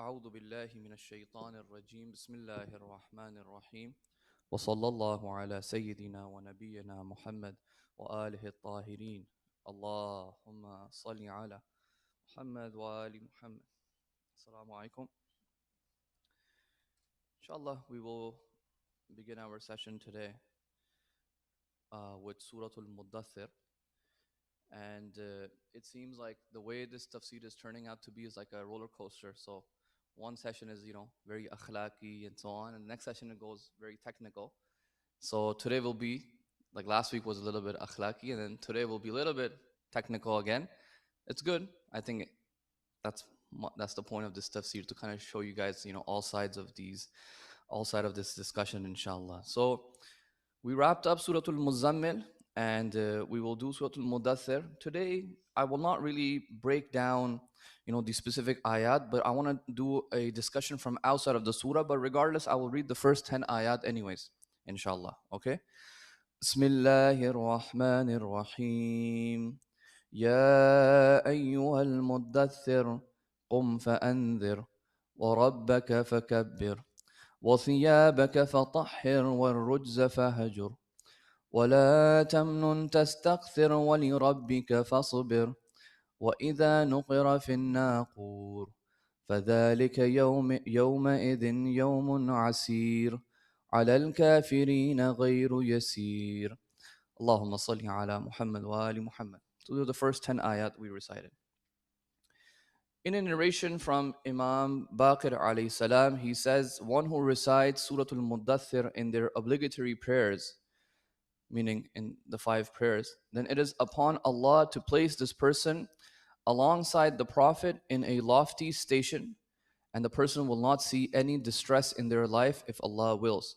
أعوذ بالله من الشيطان الرجيم بسم الله الرحمن الرحيم وصلى الله على سيدنا ونبينا محمد وآله الطاهرين اللهم صل على محمد وآل محمد. Assalamu alaikum. Inshallah, we will begin our session today with Surah al-Muddaththir. And it seems like the way this tafsir is turning out to be is like a roller coaster. So one session is, very akhlaqi and so on. And the next session it goes very technical. So today will be, like last week was a little bit akhlaqi, and then today will be a little bit technical again. It's good. I think that's the point of this tafsir, to kind of show you guys, all sides of this discussion, inshallah. So we wrapped up Surah al-Muzzammil, and we will do Surah al-Muddaththir. Today, I will not really break down, the specific ayat, but I want to do a discussion from outside of the surah. But regardless, I will read the first 10 ayat anyways, inshallah. Okay? Bismillahir Rahmanir Rahim. Ya ayyuhal muddaththir qum fa'anzir wa rabbaka fakabbir وثيابك فطهر والرجز فهجر ولا تمنن تستكثر ولربك فاصبر وإذا نقر في الناقور فذلك يومئذ يوم عسير على الكافرين غير يسير اللهم صل على محمد وآل محمد. So these are the first 10 ayat we recited. In a narration from Imam Baqir alayhi salam, he says, one who recites Surah al-Muddaththir in their obligatory prayers, meaning in the 5 prayers, then it is upon Allah to place this person alongside the Prophet in a lofty station, and the person will not see any distress in their life if Allah wills.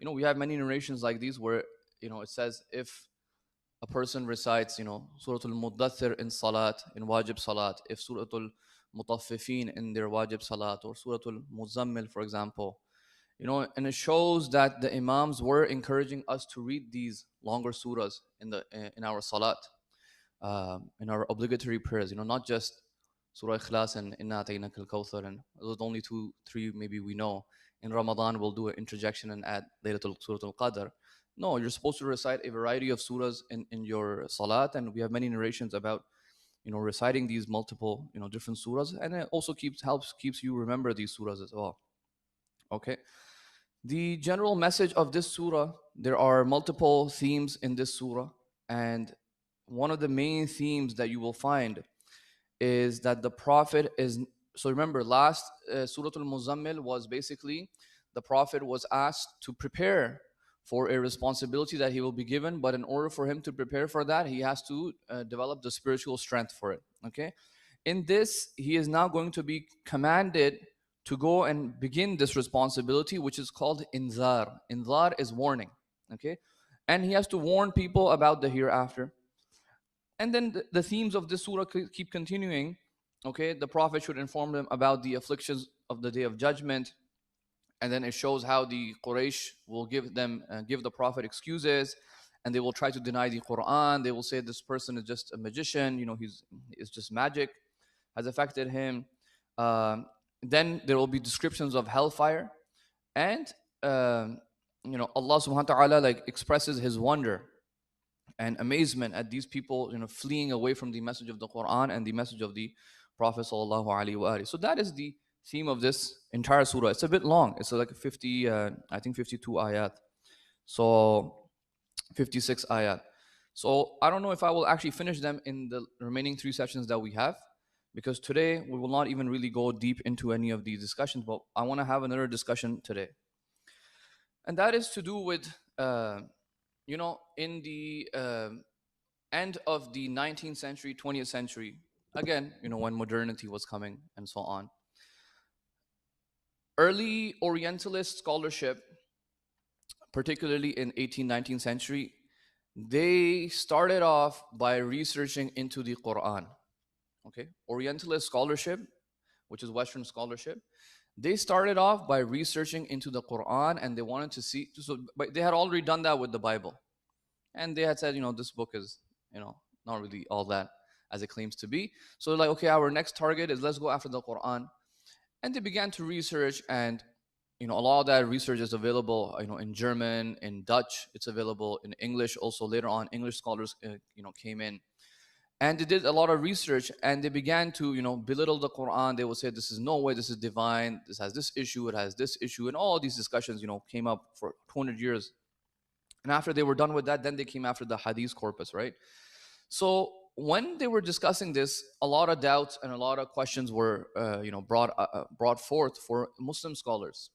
We have many narrations like these where, it says if a person recites, Surah al-Muddaththir in Salat, in Wajib Salat, if Surah al-Mutaffifin in their Wajib Salat, or Surah al-Muzzammil, for example, and it shows that the Imams were encouraging us to read these longer surahs in our Salat, in our obligatory prayers, not just Surah Ikhlas and Inna Ataynaka al-Kawthar, and those are the only 2, 3 maybe we know. In Ramadan, we'll do an interjection and add Laylatul Surah al-Qadr. No, you're supposed to recite a variety of surahs in your salat, and we have many narrations about, reciting these multiple, different surahs, and it also keeps you remember these surahs as well. Okay. The general message of this surah, there are multiple themes in this surah, and one of the main themes that you will find is that the Prophet is. So remember, last Surah al-Muzzammil was basically the Prophet was asked to prepare for a responsibility that he will be given, but in order for him to prepare for that, he has to develop the spiritual strength for it. Okay, in this, he is now going to be commanded to go and begin this responsibility, which is called inzar. Inzar is warning. Okay, and he has to warn people about the hereafter. And then the themes of this surah keep continuing. Okay, the Prophet should inform them about the afflictions of the day of judgment. And then it shows how the Quraysh will give the Prophet excuses, and they will try to deny the Quran. They will say this person is just a magician, it's just magic has affected him. Then there will be descriptions of hellfire, and Allah subhanahu wa ta'ala expresses his wonder and amazement at these people fleeing away from the message of the Quran and the message of the Prophet sallallahu alaihi wasallam. So that is the theme of this entire surah. It's a bit long. It's like 50, I think 52 ayat. So 56 ayat. So I don't know if I will actually finish them in the remaining 3 sessions that we have, because today we will not even really go deep into any of these discussions, but I want to have another discussion today. And that is to do with, in the end of the 19th century, 20th century, again, when modernity was coming and so on. Early Orientalist scholarship, particularly in 18th, 19th century, they started off by researching into the Quran. Okay, Orientalist scholarship, which is Western scholarship, they started off by researching into the Quran, and they wanted to see. So, but they had already done that with the Bible, and they had said, this book is, not really all that as it claims to be. So they're like, okay, our next target is let's go after the Quran. And they began to research, and a lot of that research is available, in German, in Dutch. It's available in English also. Later on, English scholars, came in, and they did a lot of research, and they began to, belittle the Quran. They would say, this is no way, this is divine, this has this issue, it has this issue, and all these discussions, came up for 200 years. And after they were done with that, then they came after the Hadith corpus, right? So when they were discussing this, a lot of doubts and a lot of questions were, brought forth for Muslim scholars.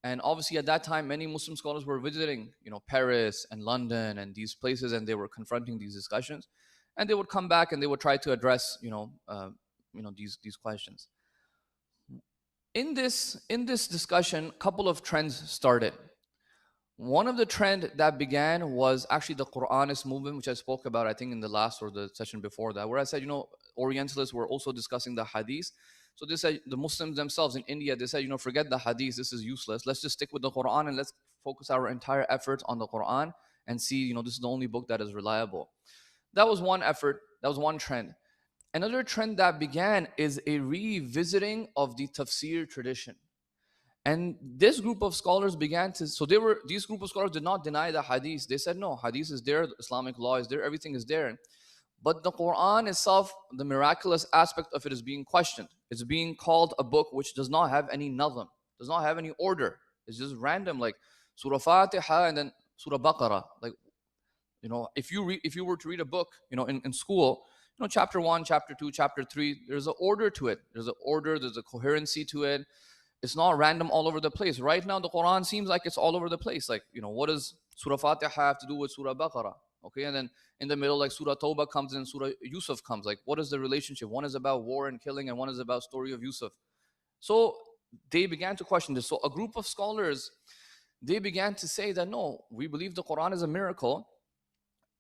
And obviously, at that time, many Muslim scholars were visiting, Paris and London and these places, and they were confronting these discussions. And they would come back and they would try to address, these questions. In this discussion, a couple of trends started. One of the trend that began was actually the Quranist movement, which I spoke about, I think, in the last or the session before that, where I said, Orientalists were also discussing the Hadith. So they said, the Muslims themselves in India, they said, forget the Hadith, this is useless. Let's just stick with the Quran and let's focus our entire efforts on the Quran and see, this is the only book that is reliable. That was one effort. That was one trend. Another trend that began is a revisiting of the Tafsir tradition. And this group of scholars began to, these group of scholars did not deny the Hadith. They said, no, Hadith is there, the Islamic law is there, everything is there. But the Quran itself, the miraculous aspect of it is being questioned. It's being called a book which does not have any nazm, does not have any order. It's just random, like Surah Fatiha and then Surah Baqarah. Like, if you were to read a book, in school, chapter 1, chapter 2, chapter 3, there's an order to it. There's an order, there's a coherency to it. It's not random all over the place. Right now, the Quran seems like it's all over the place. Like, what does Surah Fatiha have to do with Surah Baqarah? Okay, and then in the middle, like Surah Tawbah comes and Surah Yusuf comes. Like, what is the relationship? One is about war and killing, and one is about story of Yusuf. So they began to question this. So a group of scholars, they began to say that, no, we believe the Quran is a miracle.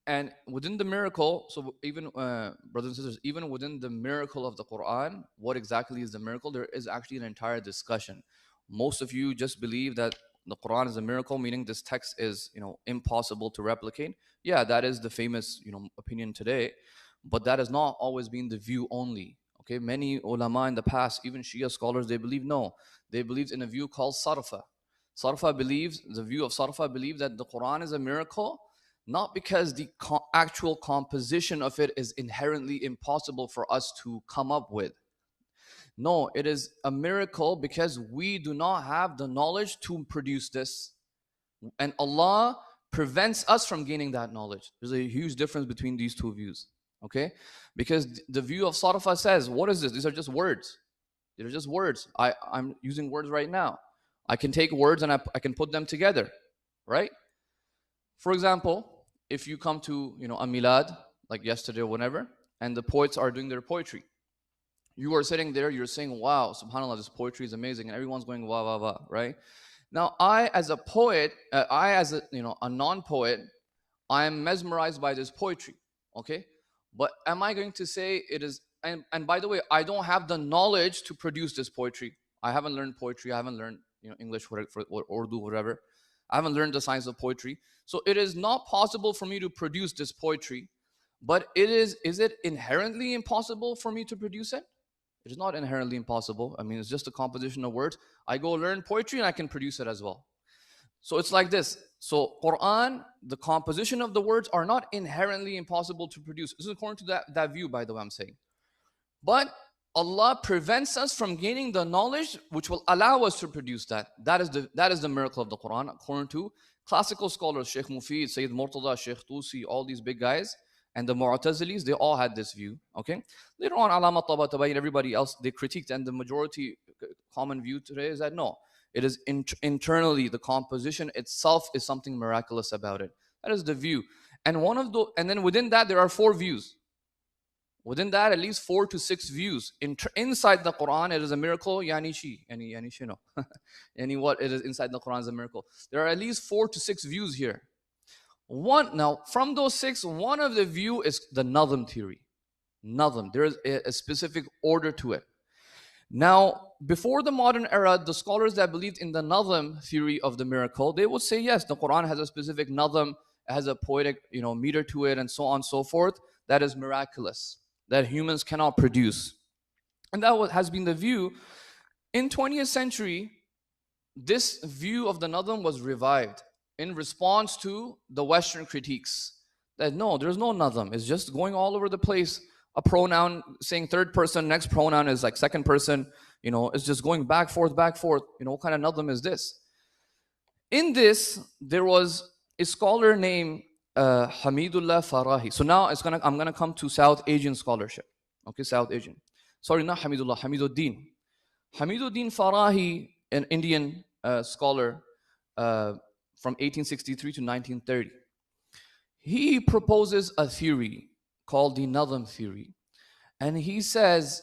And within the miracle, so even, brothers and sisters, even within the miracle of the Quran, what exactly is the miracle? There is actually an entire discussion. Most of you just believe that the Quran is a miracle, meaning this text is, impossible to replicate. Yeah, that is the famous, opinion today. But that has not always been the view only. Okay, many ulama in the past, even Shia scholars, they believe no. They believed in a view called Sarfa. The view of Sarfa believed that the Quran is a miracle, not because the actual composition of it is inherently impossible for us to come up with. No, it is a miracle because we do not have the knowledge to produce this. And Allah prevents us from gaining that knowledge. There's a huge difference between these two views. Okay? Because the view of Sarfa says, what is this? These are just words. They're just words. I'm using words right now. I can take words and I can put them together. Right? For example, if you come to, a milad, like yesterday or whenever, and the poets are doing their poetry, you are sitting there, you're saying, wow, subhanAllah, this poetry is amazing, and everyone's going, wah, wah, wah, right? Now, I as a poet, a non-poet, I am mesmerized by this poetry, okay? But am I going to say it is, and by the way, I don't have the knowledge to produce this poetry. I haven't learned poetry, I haven't learned, English or Urdu, whatever. I haven't learned the science of poetry. So it is not possible for me to produce this poetry, but is it inherently impossible for me to produce it? It is not inherently impossible. I mean, it's just a composition of words. I go learn poetry and I can produce it as well. So it's like this. So Quran, the composition of the words are not inherently impossible to produce. This is according to that view, by the way, I'm saying. But Allah prevents us from gaining the knowledge which will allow us to produce that. That is the miracle of the Quran, according to classical scholars, Sheikh Mufid, Sayyid Murtada, Sheikh Tusi, all these big guys, and the Mu'tazilis, they all had this view. Okay. Later on, Alama Tabatabai and everybody else, they critiqued, and the majority common view today is that no, it is internally, the composition itself is something miraculous about it. That is the view. And then within that, there are 4 views. Within that, at least 4 to 6 views. Inside the Quran, it is a miracle. Yani shino. Yani what? It is inside the Quran is a miracle. There are at least 4 to 6 views here. Now, from those 6, one of the view is the Nazm theory. Nazm. There is a specific order to it. Now, before the modern era, the scholars that believed in the Nazm theory of the miracle, they would say, yes, the Quran has a specific Nazm, has a poetic, meter to it, and so on and so forth. That is miraculous, that humans cannot produce. And that has been the view In 20th century, this view of the Nazm was revived in response to the Western critiques that no, there's no Nazm. It's just going all over the place. A pronoun saying third person, next pronoun is like second person. It's just going back, forth, back, forth. What kind of Nazm is this? In this, there was a scholar named Hamidullah Farahi. So now I'm gonna come to South Asian scholarship. Okay, South Asian. Sorry, not Hamidullah, Hamiduddin. Hamiduddin Farahi, an Indian scholar from 1863 to 1930. He proposes a theory called the Nazm theory. And he says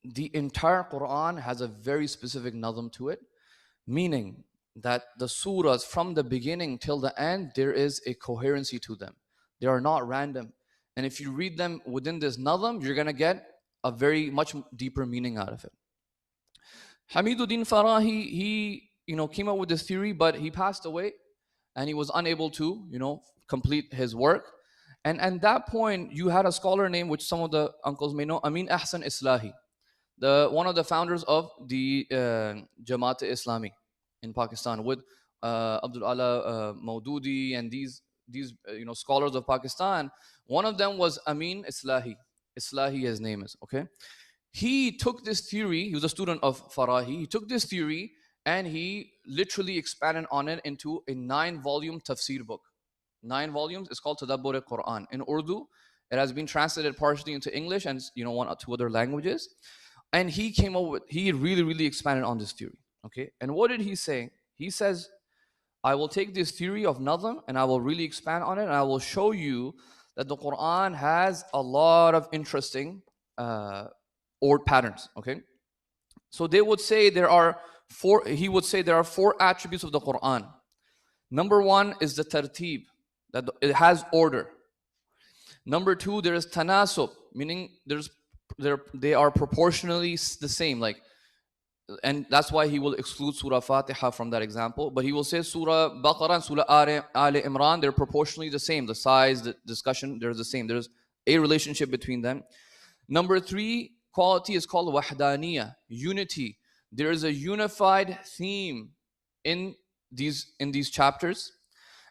the entire Quran has a very specific Nazm to it, meaning that the surahs from the beginning till the end, there is a coherency to them. They are not random. And if you read them within this Nazm, you're going to get a very much deeper meaning out of it. Hamiduddin Farahi, he came up with this theory, but he passed away and he was unable to complete his work. And at that point, you had a scholar named, which some of the uncles may know, Amin Ahsan Islahi, one of the founders of the Jamaat-e-Islami in Pakistan, with Abdul Allah Maududi and these scholars of Pakistan. One of them was Amin Islahi. Islahi, his name is, okay? He took this theory, he was a student of Farahi, he took this theory and he literally expanded on it into a 9-volume tafsir book. 9 volumes. It's called Tadabbur al-Quran. In Urdu, it has been translated partially into English and 1 or 2 other languages. And he came up with, he really, really expanded on this theory. Okay. And what did he say? He says, I will take this theory of Nazm and I will really expand on it, and I will show you that the Quran has a lot of interesting patterns. Okay. So they would say he would say there are 4 attributes of the Quran. Number 1 is the tartib, that it has order. Number 2, there is tanasub, meaning they are proportionally the same, and that's why he will exclude Surah Fatiha from that example. But he will say Surah Baqarah and Surah Al Imran, they're proportionally the same. The size, the discussion, they're the same. There's a relationship between them. Number 3 quality is called wahdaniyah, unity. There is a unified theme in these chapters.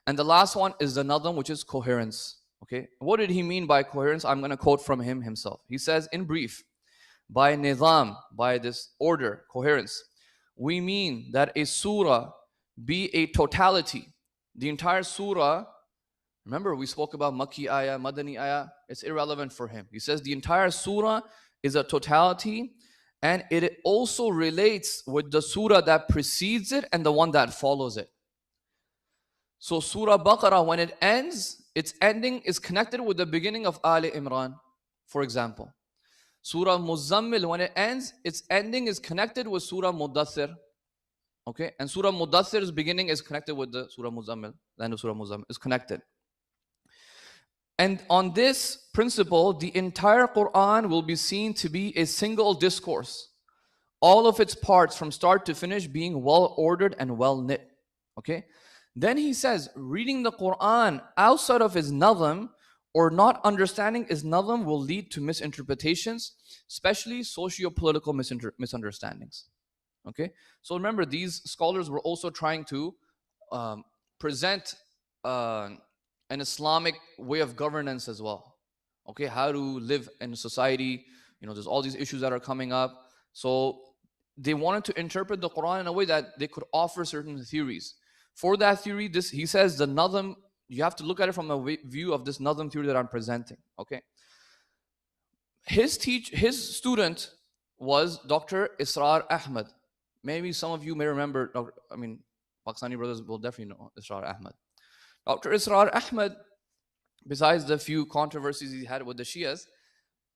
And the last one is the Nazm, which is coherence. Okay, what did he mean by coherence? I'm going to quote from him himself. He says, in brief, by nizam, by this order, coherence, we mean that a surah be a totality. The entire surah, remember we spoke about Makki ayah, Madani ayah, it's irrelevant for him. He says the entire surah is a totality, and it also relates with the surah that precedes it and the one that follows it. So Surah Baqarah, when it ends, its ending is connected with the beginning of Ali Imran, for example. Surah al-Muzzammil, when it ends, its ending is connected with Surah al-Muddaththir. Okay, and Surah al-Muddaththir's beginning is connected with the Surah al-Muzzammil. The end of Surah al-Muzzammil is connected. And on this principle, the entire Quran will be seen to be a single discourse. All of its parts from start to finish being well ordered and well knit. Okay. Then he says, reading the Quran outside of his nazm or not understanding his nazm will lead to misinterpretations, especially socio-political misunderstandings. Okay, so remember, these scholars were also trying to present an Islamic way of governance as well. Okay, how to live in society. There's all these issues that are coming up. So they wanted to interpret the Quran in a way that they could offer certain theories. For that theory, he says the Nazm, you have to look at it from a view of this Nazm theory that I'm presenting. Okay. His student was Dr. Israr Ahmad. Maybe some of you may remember, Pakistani brothers will definitely know Israr Ahmad. Dr. Israr Ahmad, besides the few controversies he had with the Shias,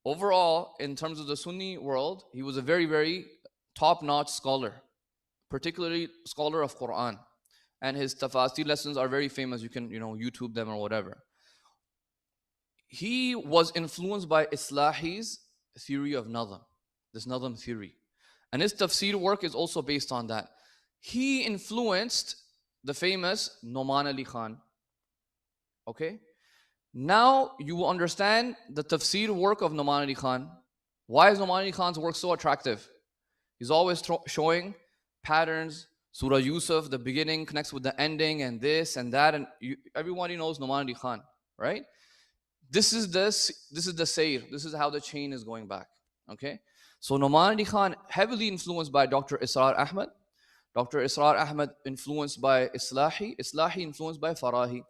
overall, in terms of the Sunni world, he was a very, very top-notch scholar, particularly scholar of Quran. And his tafsir lessons are very famous. You can, YouTube them or whatever. He was influenced by Islahi's theory of Nazm, this Nazm theory. And his tafsir work is also based on that. He influenced the famous Noman Ali Khan. Okay? Now you will understand the tafsir work of Noman Ali Khan. Why is Noman Ali Khan's work so attractive? He's always showing patterns. Surah Yusuf, the beginning connects with the ending, and this and that, and everybody knows Noman Khan, right? This is the Sayyid. This is how the chain is going back. Okay, so Noman Khan heavily influenced by Dr. Israr Ahmad. Dr. Israr Ahmad influenced by Islahi. Islahi influenced by Farahi.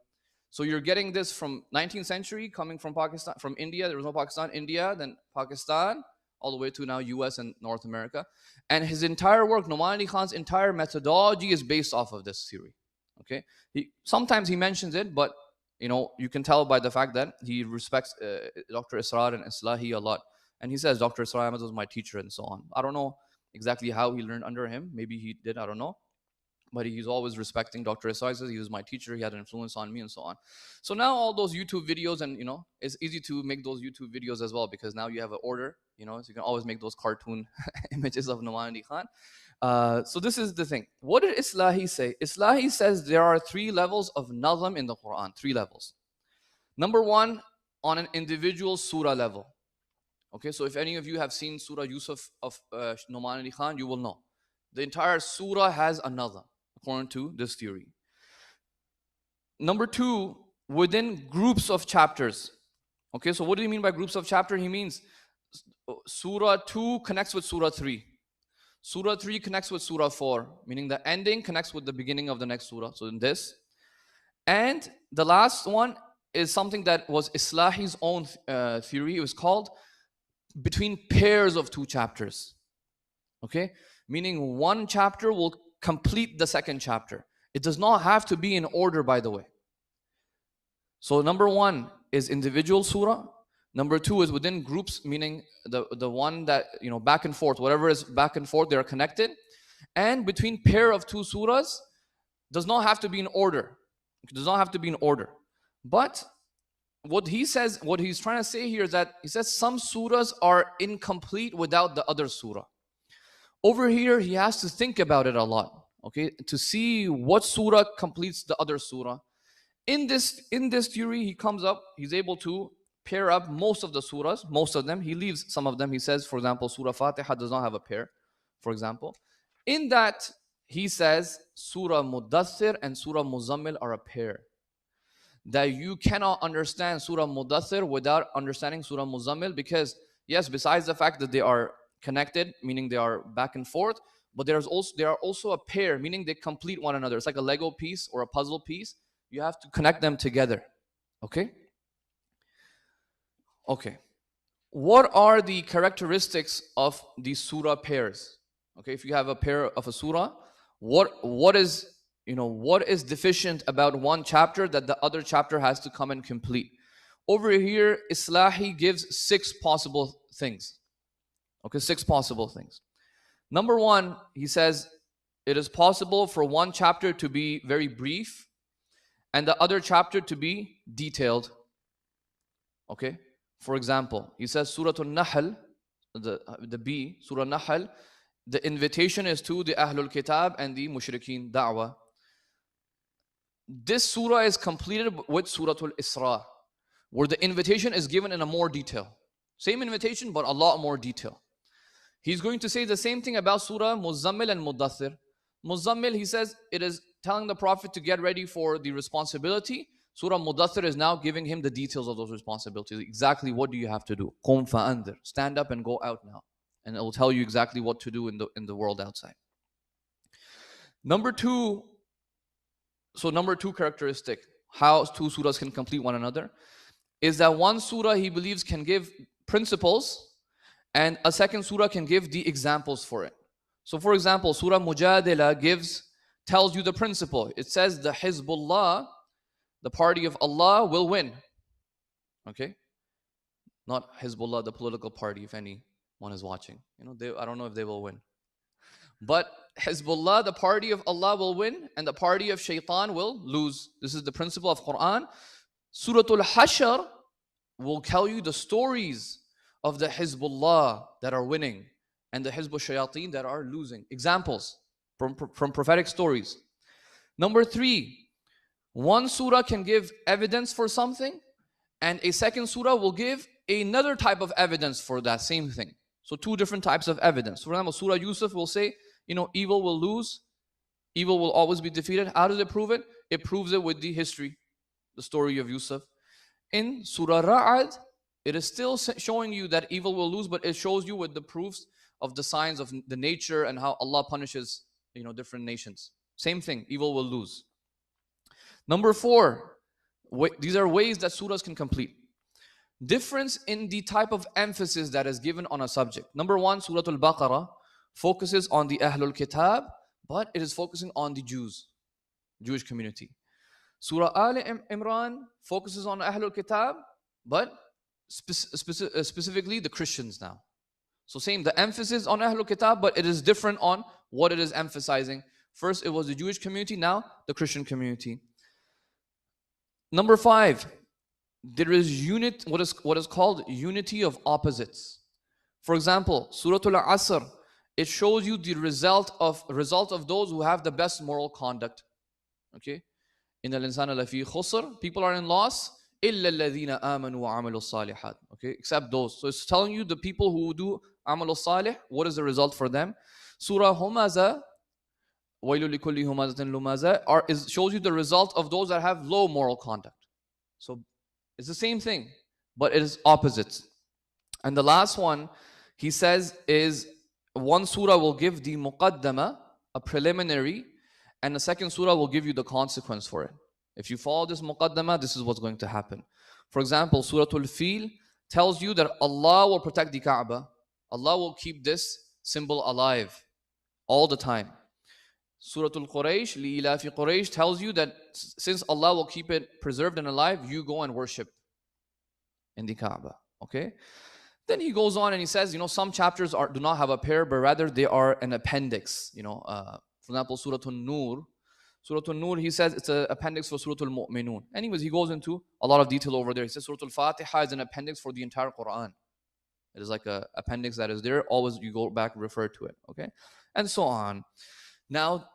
So you're getting this from 19th century, coming from Pakistan, from India. There was no Pakistan, India, then Pakistan, all the way to now US and North America. And his entire work, Noman Khan's entire methodology is based off of this theory. Okay, sometimes he mentions it, but you can tell by the fact that he respects Dr. Israr and Islahi a lot. And he says Dr. Israr Ahmad was my teacher and so on. I don't know exactly how he learned under him. Maybe he did, I don't know. But he's always respecting Dr. Israr. He says he was my teacher, he had an influence on me and so on. So now all those YouTube videos, and it's easy to make those YouTube videos as well, because now you have an order, so you can always make those cartoon images of Noman Khan. So this is the thing. What did Islahi say? Islahi says there are 3 levels of Nazm in the Quran. 3 levels. Number 1, on an individual surah level. Okay, so if any of you have seen Surah Yusuf of Noman Khan, you will know. The entire surah has a Nazm, according to this theory. Number 2, within groups of chapters. Okay, so what do you mean by groups of chapter? He means Surah 2 connects with Surah 3. Surah 3 connects with Surah 4, meaning the ending connects with the beginning of the next surah. So in this. And the last one is something that was Islahi's own theory. It was called between pairs of 2 chapters. Okay, meaning one chapter will complete the second chapter. It does not have to be in order, by the way. So number 1 is individual surah. Number 2 is within groups, meaning the one that, back and forth, whatever is back and forth, they're connected. And between pair of 2 surahs does not have to be in order. It does not have to be in order. But what he says, what he's trying to say here is that he says some surahs are incomplete without the other surah. Over here, he has to think about it a lot, okay, to see what surah completes the other surah. In this theory, he's able to pair up most of the surahs, most of them. He leaves some of them. He says, for example, Surah Fatiha does not have a pair, for example. In that, he says Surah al-Muddaththir and Surah al-Muzzammil are a pair. That you cannot understand Surah al-Muddaththir without understanding Surah al-Muzzammil, because yes, besides the fact that they are connected, meaning they are back and forth, but they are also a pair, meaning they complete one another. It's like a Lego piece or a puzzle piece. You have to connect them together. Okay? Okay. What are the characteristics of these surah pairs? Okay, if you have a pair of a surah, what is deficient about one chapter that the other chapter has to come and complete? Over here, Islahi gives 6 possible things. Okay, 6 possible things. Number 1, he says it is possible for one chapter to be very brief and the other chapter to be detailed. Okay, for example, he says Surah al-Nahl, the B, Surah al-Nahl, the invitation is to the Ahlul Kitab and the Mushrikeen Da'wah. This surah is completed with Surah al-Isra, where the invitation is given in a more detail. Same invitation, but a lot more detail. He's going to say the same thing about Surah Muzzammil and Muddaththir. Muzzammil, he says, it is telling the Prophet to get ready for the responsibility. Surah Muddaththir is now giving him the details of those responsibilities. Exactly what do you have to do? Qum fa'andir. Stand up and go out now. And it will tell you exactly what to do in the world outside. Number 2 characteristic, how 2 surahs can complete one another, is that one surah he believes can give principles and a second surah can give the examples for it. So for example, Surah Mujadila tells you the principle. It says the Hizbullah, the party of Allah, will win. Okay? Not Hizbullah, the political party, if anyone is watching. I don't know if they will win. But Hizbullah, the party of Allah, will win, and the party of Shaitan will lose. This is the principle of Quran. Surah al-Hashr will tell you the stories of the Hizbullah that are winning and the Hizb al-Shayateen that are losing. Examples from prophetic stories. Number 3, one surah can give evidence for something, and a second surah will give another type of evidence for that same thing. So two different types of evidence. For example, Surah Yusuf will say, evil will lose, evil will always be defeated. How does it prove it? It proves it with the history, the story of Yusuf. In Surah Ra'ad, it is still showing you that evil will lose, but it shows you with the proofs of the signs of the nature and how Allah punishes, different nations. Same thing, evil will lose. Number 4, these are ways that surahs can complete. Difference in the type of emphasis that is given on a subject. Number 1, Surah al-Baqarah focuses on the Ahlul Kitab, but it is focusing on the Jewish community. Surah al-Imran focuses on Ahlul Kitab, but specifically the Christians now. So same, the emphasis on Ahlul Kitab, but it is different on what it is emphasizing. First, it was the Jewish community, now the Christian community. Number 5, there is what is called unity of opposites. For example, Surah al-Asr, it shows you the result of those who have the best moral conduct. Okay? Innal insana lafi khusr, people are in loss, illa alladhina amanu wa amalu salihat. Okay? Except those. So it's telling you the people who do amalu salih, what is the result for them? Surah Humaza, wailul likulli humazatin lumaza, shows you the result of those that have low moral conduct. So it's the same thing, but it is opposites. And the last one, he says, is one surah will give the muqaddama, a preliminary, and the second surah will give you the consequence for it. If you follow this muqaddama, this is what's going to happen. For example, Surah al-Fil tells you that Allah will protect the Kaaba. Allah will keep this symbol alive all the time. Surah al-Quraysh, li-ilafi Quraysh, tells you that since Allah will keep it preserved and alive, you go and worship in the Kaaba. Okay? Then he goes on and he says, some chapters do not have a pair, but rather they are an appendix. For example, Surah al-Nur. Surah al-Nur, he says it's an appendix for Surah al-Mu'minun. Anyways, he goes into a lot of detail over there. He says Surah al-Fatiha is an appendix for the entire Quran. It is like an appendix that is there. Always you go back and refer to it. Okay? And so on. Now,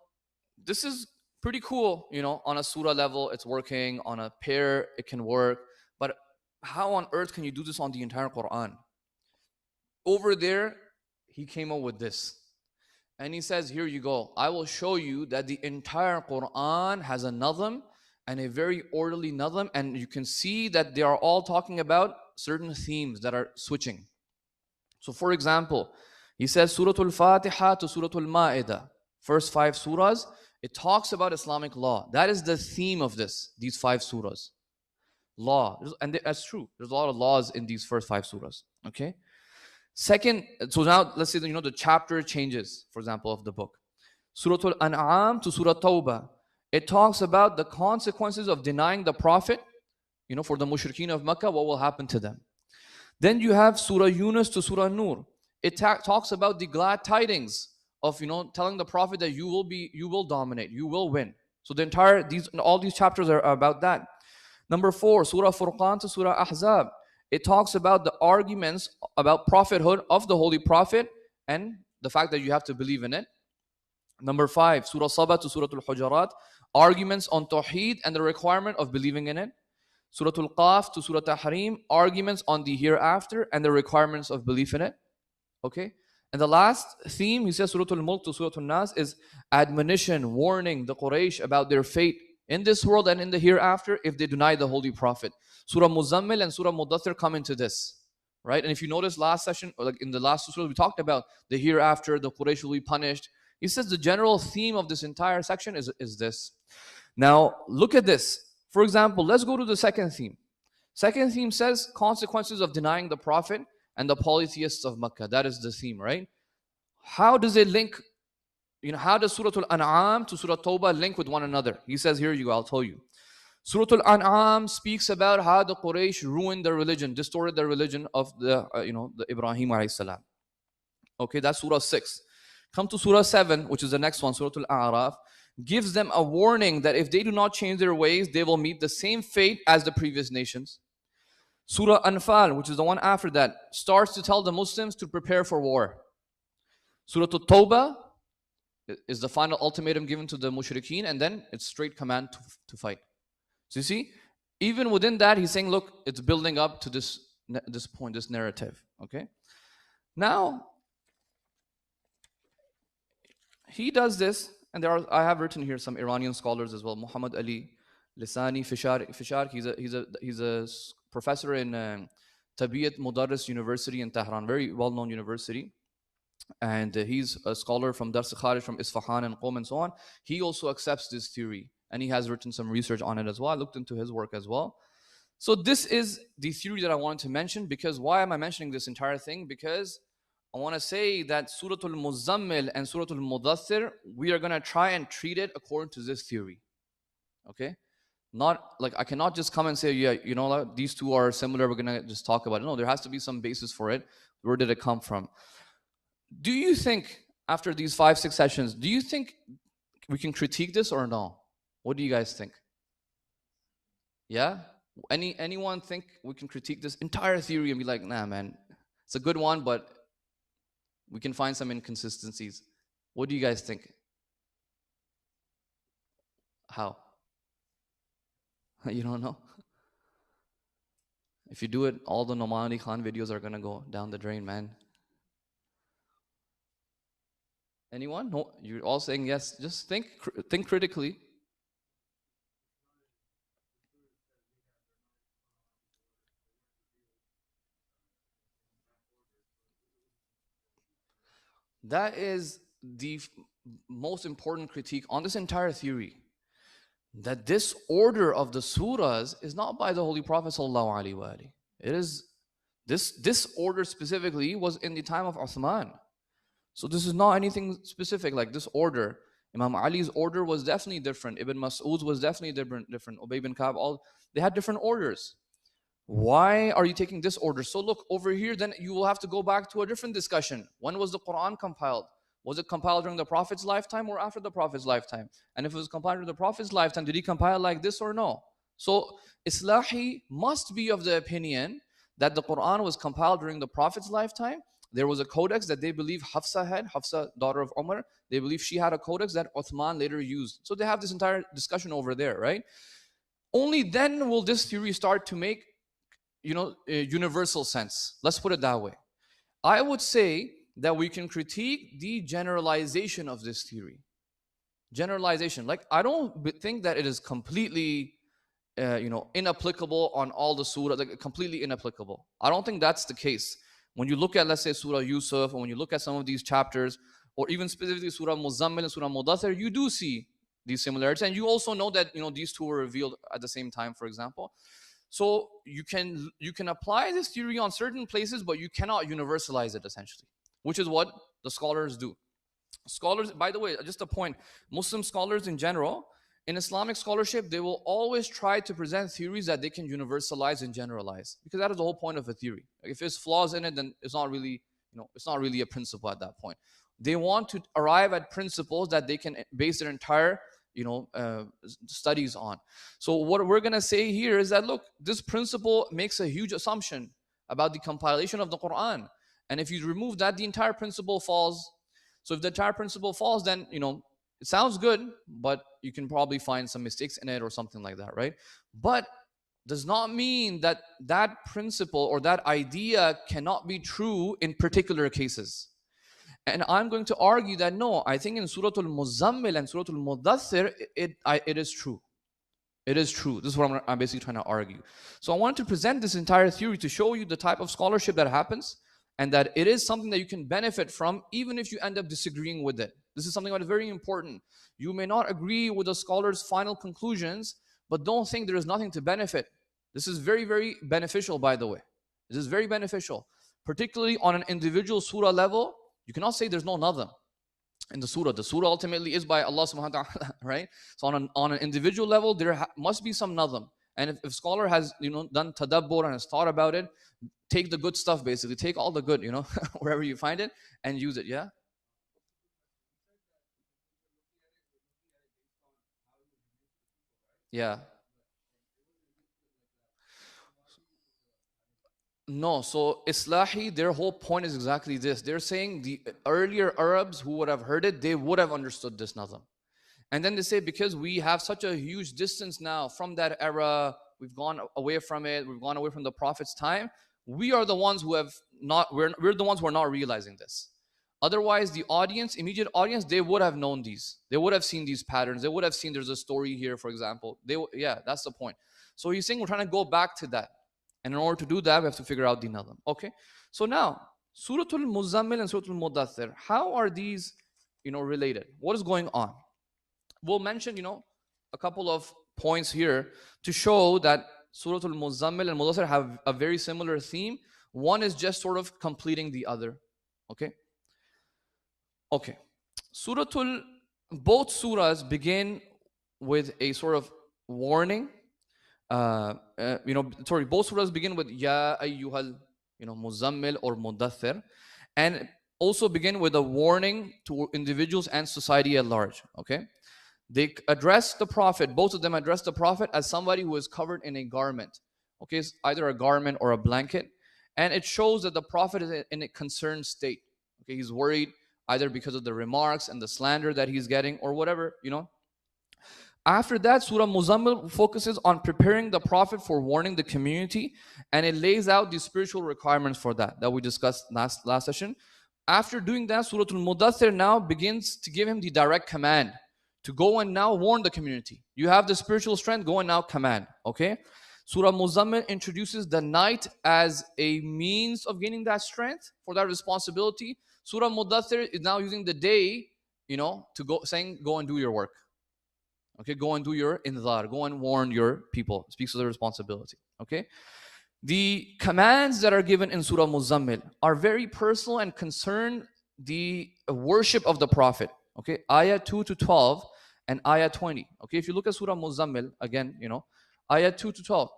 this is pretty cool, on a surah level, it's working. On a pair, it can work. But how on earth can you do this on the entire Quran? Over there, he came up with this. And he says, here you go. I will show you that the entire Quran has a nazm and a very orderly nazm. And you can see that they are all talking about certain themes that are switching. So for example, he says Surah al-Fatiha to Surah al-Ma'idah. First 5 surahs, it talks about Islamic law. That is the theme of these 5 surahs. Law. And that's true. There's a lot of laws in these first 5 surahs. Okay? Second, so now let's say that, the chapter changes, for example, of the book. Surah al-An'am to Surah Tawbah. It talks about the consequences of denying the Prophet, for the mushrikeen of Makkah, what will happen to them. Then you have Surah Yunus to Surah Nur. It talks about the glad tidings of, telling the Prophet that you will dominate, you will win. So all these chapters are about that. Number 4, Surah Furqan to Surah Ahzab. It talks about the arguments about prophethood of the Holy Prophet and the fact that you have to believe in it. Number 5, Surah Saba to Surah Al-Hujarat. Arguments on Tawheed and the requirement of believing in it. Surah Al-Qaf to Surah Tahrim. Arguments on the hereafter and the requirements of belief in it. Okay? And the last theme, he says Surah Al-Mulk to Surah Al-Nas, is admonition, warning the Quraysh about their fate in this world and in the hereafter if they deny the Holy Prophet. Surah al-Muzzammil and Surah al-Muddaththir come into this, right? And if you notice last session, or like in the last surah, we talked about the hereafter, the Quraysh will be punished. He says the general theme of this entire section is this. Now, look at this. For example, let's go to the second theme. Second theme says consequences of denying the Prophet and the polytheists of Makkah. That is the theme, right? How does it link? How does Surah Al-An'am to Surah Tawbah link with one another? He says, here you go, I'll tell you. Surah Al-An'am speaks about how the Quraysh ruined their religion, distorted their religion of the Ibrahim alayhi salam. Okay, that's Surah 6. Come to Surah 7, which is the next one, Surah Al-A'raf, gives them a warning that if they do not change their ways, they will meet the same fate as the previous nations. Surah Anfal, which is the one after that, starts to tell the Muslims to prepare for war. Surah At-Tawbah is the final ultimatum given to the mushrikeen, and then it's straight command to fight. So you see, even within that, he's saying, look, it's building up to this point, this narrative. Okay. Now, he does this, and I have written here some Iranian scholars as well. Muhammad Ali Lisani Fishar. He's a professor in Tabiat Mudarris University in Tehran, very well-known university, and he's a scholar from Dars Kharij, from Isfahan and Qom and so on. He also accepts this theory, and he has written some research on it as well. I looked into his work as well. So this is the theory that I wanted to mention, because why am I mentioning this entire thing? Because I want to say that Surah al-Muzzammil and Surah al-Muddaththir, we are going to try and treat it according to this theory. Okay? Not like I cannot just come and say, yeah, you know, these two are similar, we're going to just talk about it. No, there has to be some basis for it. Where did it come from? Do you think, after these 5-6 sessions, do you think we can critique this or no? What do you guys think? Yeah? Anyone think we can critique this entire theory and be like, nah, man, it's a good one, but we can find some inconsistencies? What do you guys think? How? You don't know? If you do it, all the Nomani Khan videos are going to go down the drain, man. Anyone? No, you're all saying yes. Just think critically. That is the most important critique on this entire theory. That this order of the surahs is not by the Holy Prophet ﷺ. It is this order specifically was in the time of Uthman. So this is not anything specific. Like this order, Imam Ali's order was definitely different. Ibn Mas'ud's was definitely different. Ubay bin Ka'b, they had different orders. Why are you taking this order? So look over here, then you will have to go back to a different discussion. When was the Quran compiled? Was it compiled during the Prophet's lifetime or after the Prophet's lifetime? And if it was compiled during the Prophet's lifetime, did he compile like this or no? So Islahi must be of the opinion that the Quran was compiled during the Prophet's lifetime. There was a codex that they believe Hafsa had, Hafsa, daughter of Umar. They believe she had a codex that Uthman later used. So they have this entire discussion over there, right? Only then will this theory start to make, a universal sense. Let's put it that way. I would say that we can critique the generalization of this theory. Generalization. Like, I don't think that it is completely, inapplicable on all the surah, like completely inapplicable. I don't think that's the case. When you look at, let's say, Surah Yusuf, or when you look at some of these chapters, or even specifically Surah al-Muzzammil and Surah al-Muddaththir, you do see these similarities. And you also know that, these two were revealed at the same time, for example. So you can apply this theory on certain places, but you cannot universalize it, essentially, which is what the scholars do. Scholars, by the way, just a point, Muslim scholars in general, in Islamic scholarship, they will always try to present theories that they can universalize and generalize, because that is the whole point of a theory. If there's flaws in it, then it's not really, it's not really a principle at that point. They want to arrive at principles that they can base their entire studies on. So what we're going to say here is that, look, this principle makes a huge assumption about the compilation of the Quran, and if you remove that, the entire principle falls. So if the entire principle falls, then it sounds good, but you can probably find some mistakes in it or something like that, right? But does not mean that that principle or that idea cannot be true in particular cases. And I'm going to argue that no, I think in Surah al-Muzzammil and Surah al-Muddaththir, it is true. It is true. This is what I'm basically trying to argue. So I wanted to present this entire theory to show you the type of scholarship that happens, and that it is something that you can benefit from even if you end up disagreeing with it. This is something that is very important. You may not agree with the scholar's final conclusions, but don't think there is nothing to benefit. This is very, very beneficial, by the way. This is very beneficial, particularly on an individual surah level. You cannot say there's no nazm in the surah. The surah ultimately is by Allah subhanahu wa ta'ala, right? So on an individual level, there must be some nazm. And if scholar has done tadabbur and has thought about it, take the good stuff, basically. Take all the good, wherever you find it, and use it, yeah? Yeah. No, so Islahi, their whole point is exactly this. They're saying the earlier Arabs who would have heard it, they would have understood this nazm. And then they say, because we have such a huge distance now from that era, we've gone away from it, we've gone away from the Prophet's time, we are the ones who have not, we're the ones who are not realizing this. Otherwise, the audience, immediate audience, they would have known these. They would have seen these patterns. They would have seen there's a story here, for example. Yeah, that's the point. So he's saying we're trying to go back to that. And in order to do that, we have to figure out the Nazm. Okay? So now, Surah al-Muzzammil and Surah al-Muddaththir, how are these, related? What is going on? We'll mention, a couple of points here to show that Surah al-Muzzammil and Muddaththir have a very similar theme. One is just sort of completing the other. Okay? Okay. Both surahs begin with a sort of warning. Both surahs begin with Ya ayyuhal, Muzzammil or Muddaththir, and also begin with a warning to individuals and society at large. Okay, they address the Prophet. Both of them address the Prophet as somebody who is covered in a garment. Okay, it's either a garment or a blanket, and it shows that the Prophet is in a concerned state. Okay, he's worried either because of the remarks and the slander that he's getting or whatever. After that, Surah Muzammil focuses on preparing the Prophet for warning the community, and it lays out the spiritual requirements for that we discussed last session. After doing that, Surah al-Muddaththir now begins to give him the direct command to go and now warn the community. You have the spiritual strength, go and now command. Okay? Surah Muzammil introduces the night as a means of gaining that strength for that responsibility. Surah Muddaththir is now using the day, to go and do your work. Okay, go and do your indhar, go and warn your people. It speaks to the responsibility. Okay, the commands that are given in Surah Muzammil are very personal and concern the worship of the Prophet. Okay, ayah 2 to 12 and ayah 20. Okay, if you look at Surah Muzammil again, ayah 2 to 12.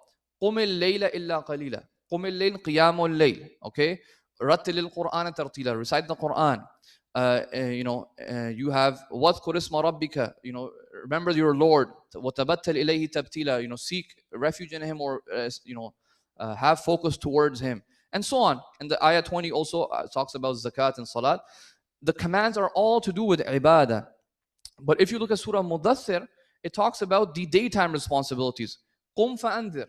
قُمِ اللَّيْلَ إِلَّا قَلِيلًا قُمِ اللَّيْلِ قِيَامُ اللَّيْلِ. Okay, رَتِّلِ الْقُرْآنَ تَرْتِيلًا. Recite the Quran. You have وَاذْكُرِ اسْمَ رَبِّكَ. Remember your Lord. وَتَبَتَّلْ إِلَيْهِ تَبْتِيلًا. Seek refuge in Him, or have focus towards Him, and so on. And the ayah 20 also talks about zakat and salat. The commands are all to do with ibadah. But if you look at Surah Muddaththir, it talks about the daytime responsibilities. قُمْ فَأَنذِرْ.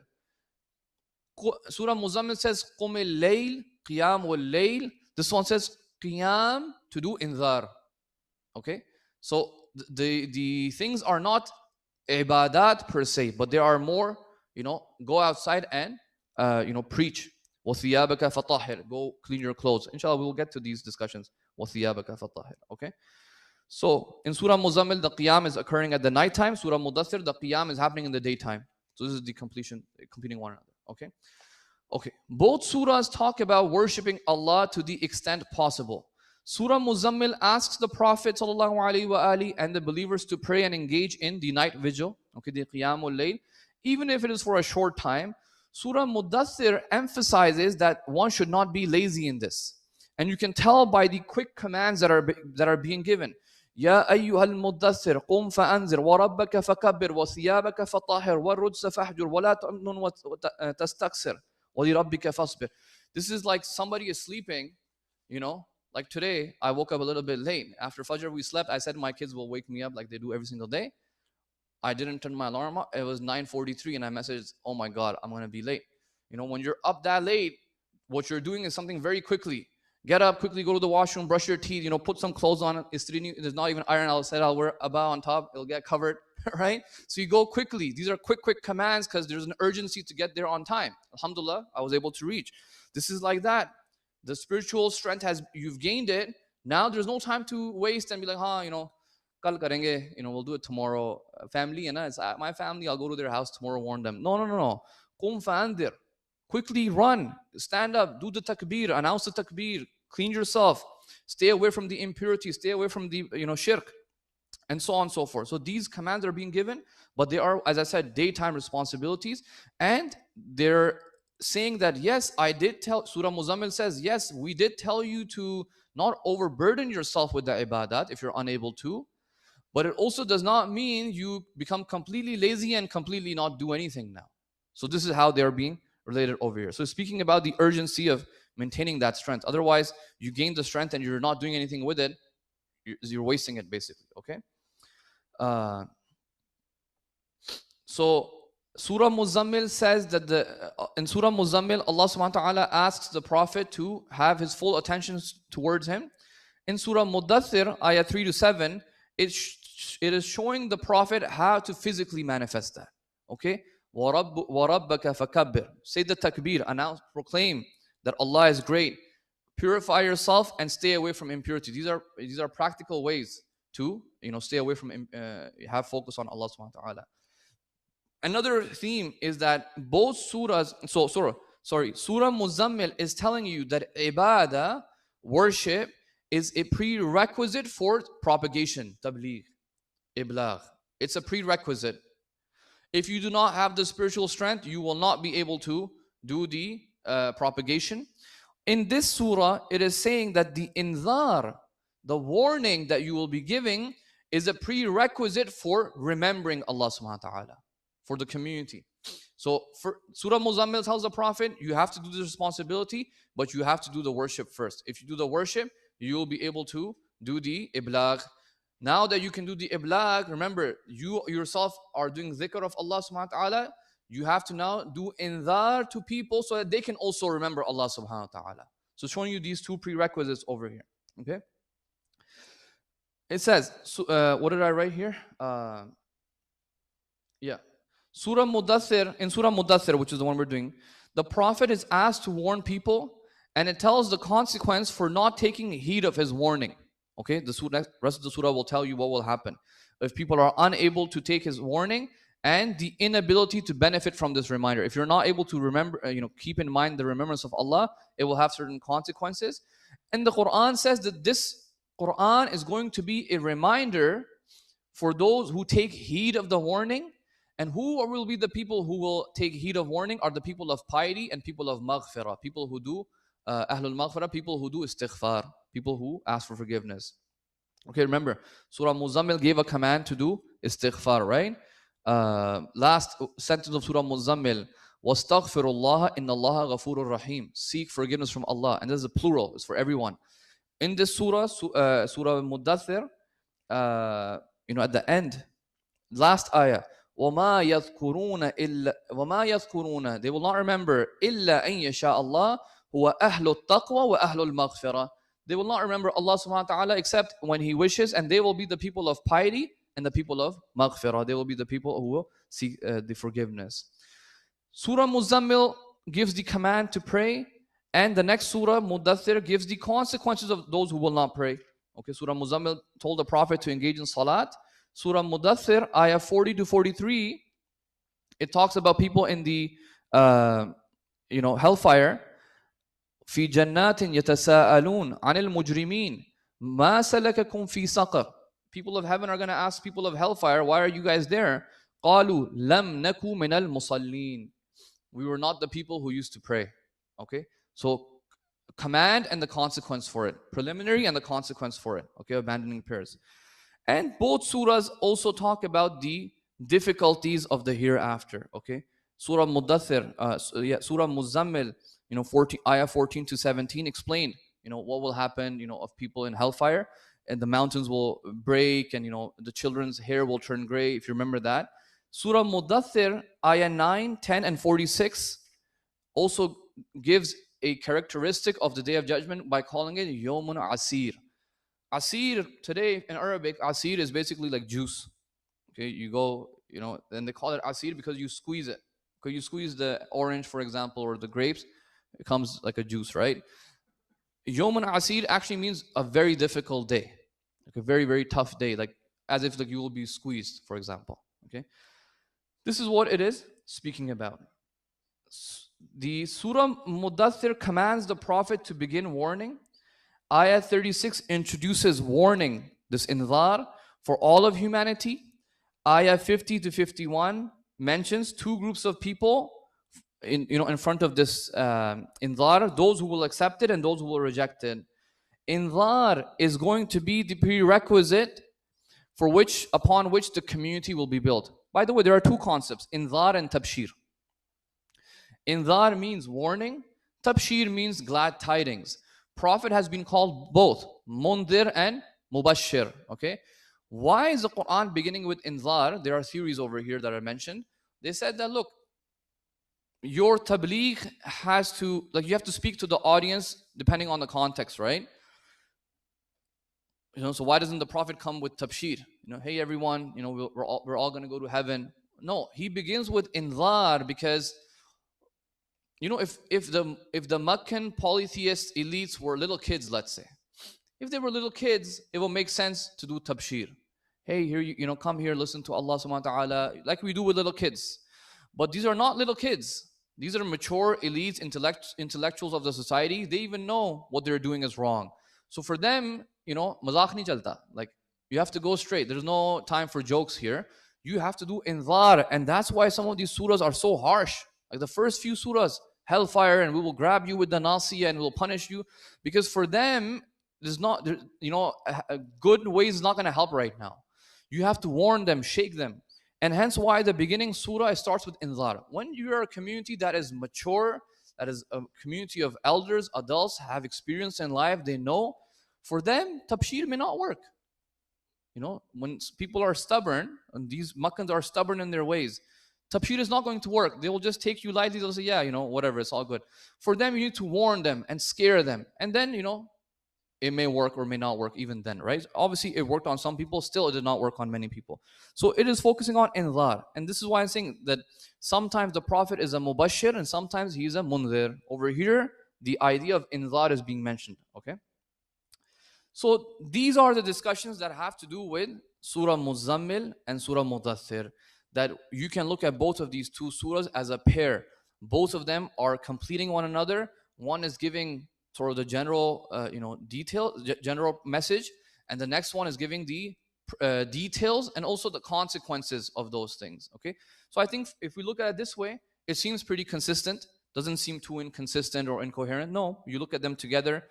Surah Muzammil says قُمِ اللَّيْلِ قِيَامُ اللَّيْلِ. This one says qiyam, to do indhar. Okay, so the things are not ibadat per se, but they are more, go outside and preach. وَثِيَابَكَ فَطَهِّرْ. Go clean your clothes. Inshallah, we will get to these discussions. وَثِيَابَكَ فَطَهِّرْ. Okay, so in Surah Muzammil, the qiyam is occurring at the night time. Surah Muddaththir, the qiyam is happening in the daytime. So this is the completing one another. Okay, both surahs talk about worshipping Allah to the extent possible. Surah Muzammil asks the Prophet ﷺ and the believers to pray and engage in the night vigil, okay, the Qiyamul Layl, even if it is for a short time. Surah Muddaththir emphasizes that one should not be lazy in this. And you can tell by the quick commands that are being given. Ya ayyuhal muddaththir qum fa'anzir wa rabbaka fakabbir wa thiyabaka fatahhir wa rujza fahjur wa la tamnun wa tastaksir wa li rabbika fasbir. This is like somebody is sleeping, like today, I woke up a little bit late. After Fajr, we slept. I said my kids will wake me up like they do every single day. I didn't turn my alarm up. It was 9:43 and I messaged, oh my God, I'm going to be late. When you're up that late, what you're doing is something very quickly. Get up, quickly go to the washroom, brush your teeth, put some clothes on. There's not even iron. I'll wear a bow on top. It'll get covered, right? So you go quickly. These are quick commands because there's an urgency to get there on time. Alhamdulillah, I was able to reach. This is like that. The spiritual strength you've gained it. Now there's no time to waste and be like, kal karenge, we'll do it tomorrow. Family, it's my family, I'll go to their house tomorrow, warn them. No. Qum fa'andir. Quickly run, stand up, do the takbir, announce the takbir, clean yourself, stay away from the impurity, stay away from the shirk, and so on and so forth. So these commands are being given, but they are, as I said, daytime responsibilities, and they're saying that yes, I did tell. Surah Muzammil says yes, we did tell you to not overburden yourself with the ibadat if you're unable to, but it also does not mean you become completely lazy and completely not do anything now. So this is how they're being related over here. So speaking about the urgency of maintaining that strength. Otherwise, you gain the strength and you're not doing anything with it. You're wasting it, basically. Okay. So Surah Muzzammil says that in Surah Muzzammil, Allah subhanahu wa ta'ala asks the Prophet to have his full attention towards him. In Surah Muddaththir, ayah 3 to 7, it is showing the Prophet how to physically manifest that. Okay? وَرَبَّكَ فَكَبِّرْ. Say the takbir, announce, proclaim that Allah is great. Purify yourself and stay away from impurity. These are practical ways to stay away from have focus on Allah subhanahu wa ta'ala. Another theme is that both surahs, Surah Muzzammil is telling you that ibadah, worship, is a prerequisite for propagation, tabligh, iblagh. It's a prerequisite. If you do not have the spiritual strength, you will not be able to do the propagation. In this surah, it is saying that the inzar, the warning that you will be giving, is a prerequisite for remembering Allah subhanahu wa ta'ala, for the community. So for Surah Muzammil tells the Prophet, you have to do this responsibility, but you have to do the worship first. If you do the worship, you will be able to do the iblagh. Now that you can do the iblagh, remember, you yourself are doing dhikr of Allah subhanahu wa ta'ala. You have to now do inzar to people so that they can also remember Allah subhanahu wa ta'ala. So showing you these two prerequisites over here. Okay? It says, what did I write here? Yeah. Surah Muddaththir, in Surah Muddaththir, which is the one we're doing, the Prophet is asked to warn people, and it tells the consequence for not taking heed of his warning. Okay, the rest of the surah will tell you what will happen if people are unable to take his warning and the inability to benefit from this reminder. If you're not able to remember, keep in mind the remembrance of Allah, it will have certain consequences. And the Quran says that this Quran is going to be a reminder for those who take heed of the warning. And who will be the people who will take heed of warning are the people of piety and people of maghfirah, people who do ahlul maghfirah, people who do istighfar, people who ask for forgiveness. Okay, remember, Surah Muzammil gave a command to do istighfar, right? Last sentence of Surah Muzammil, وَاسْتَغْفِرُ إِنَّ اللَّهَ غَفُورٌ rahim. Seek forgiveness from Allah. And this is a plural, it's for everyone. In this surah, Surah Muddaththir, at the end, last ayah, وَمَا يَذْكُرُونَ They will not remember إِلَّا أَن يَشَاءَ اللَّهُ هُوَ أَهْلُ التَّقْوَى وَأَهْلُ الْمَغْفِرَةِ. They will not remember Allah subhanahu wa ta'ala except when He wishes, and they will be the people of piety and the people of maghfirah. They will be the people who will seek the forgiveness. Surah Muzammil gives the command to pray, and the next surah, Muddaththir, gives the consequences of those who will not pray. Okay, Surah Muzammil told the Prophet to engage in salat. Surah Muddaththir, ayah 40 to 43, it talks about people in the hellfire. في جنات يتساءلون عن المجرمين ما سلككم في سقر. People of heaven are going to ask people of hellfire, why are you guys there? قالوا لم نكن من المصلين. We were not the people who used to pray. Okay, so command and the consequence for it, preliminary and the consequence for it. Okay, abandoning prayers. And both surahs also talk about the difficulties of the hereafter. Okay, Surah Muddaththir, Surah Muzammil, 14 to 17 explained, what will happen, of people in hellfire, and the mountains will break, and the children's hair will turn gray, if you remember that. Surah Muddaththir, ayah 9, 10, and 46 also gives a characteristic of the Day of Judgment by calling it Yawmun Asir. Asir, today in Arabic, asir is basically like juice. Okay, you go, and they call it asir because you squeeze it. Okay, you squeeze the orange, for example, or the grapes, it comes like a juice, right? Yawmun asir actually means a very difficult day, like a very, very tough day, like as if you will be squeezed, for example. Okay, this is what it is speaking about. The Surah Muddaththir commands the Prophet to begin warning. Ayah 36 introduces warning, this inzar, for all of humanity. Ayah 50 to 51 mentions two groups of people in front of this inzar, those who will accept it and those who will reject it. Inzar is going to be the prerequisite upon which the community will be built. By the way, there are two concepts, inzar and tabshir. Inzar means warning, tabshir means glad tidings. Prophet has been called both mundir and mubashir. Okay, why is the Quran beginning with inzar? There are theories over here that are mentioned. They said that, look, your tabligh has to, like, you have to speak to the audience depending on the context, right? So why doesn't the Prophet come with tabshir? Hey everyone, we're all going to go to heaven. No, he begins with inzar, because if the Meccan polytheist elites were little kids, let's say, if they were little kids, it will make sense to do tabshir. Hey, here, come here, listen to Allah subhanahu wa ta'ala, like we do with little kids. But these are not little kids. These are mature elites, intellectuals of the society. They even know what they're doing is wrong. So for them, mazakh nahi chalta. Like, you have to go straight. There's no time for jokes here. You have to do inzar. And that's why some of these surahs are so harsh. Like the first few surahs, hellfire, and we will grab you with the nasiya and we'll punish you. Because for them, there's not, a good ways is not going to help right now. You have to warn them, shake them. And hence why the beginning surah starts with inzar. When you are a community that is mature, that is a community of elders, adults, have experience in life, they know, for them, tabshir may not work. When people are stubborn, and these Makkans are stubborn in their ways, tabshir is not going to work. They will just take you lightly. They'll say, yeah, whatever, it's all good. For them, you need to warn them and scare them. And then, it may work or may not work even then, right? Obviously, it worked on some people. Still, it did not work on many people. So it is focusing on inzar. And this is why I'm saying that sometimes the Prophet is a mubashir and sometimes he is a munzir. Over here, the idea of inzar is being mentioned, okay? So these are the discussions that have to do with Surah al-Muzzammil and Surah al-Muddaththir, that you can look at both of these two surahs as a pair. Both of them are completing one another. One is giving sort of the general, general message, and the next one is giving the details and also the consequences of those things. Okay, so I think if we look at it this way, it seems pretty consistent. Doesn't seem too inconsistent or incoherent. No, you look at them together,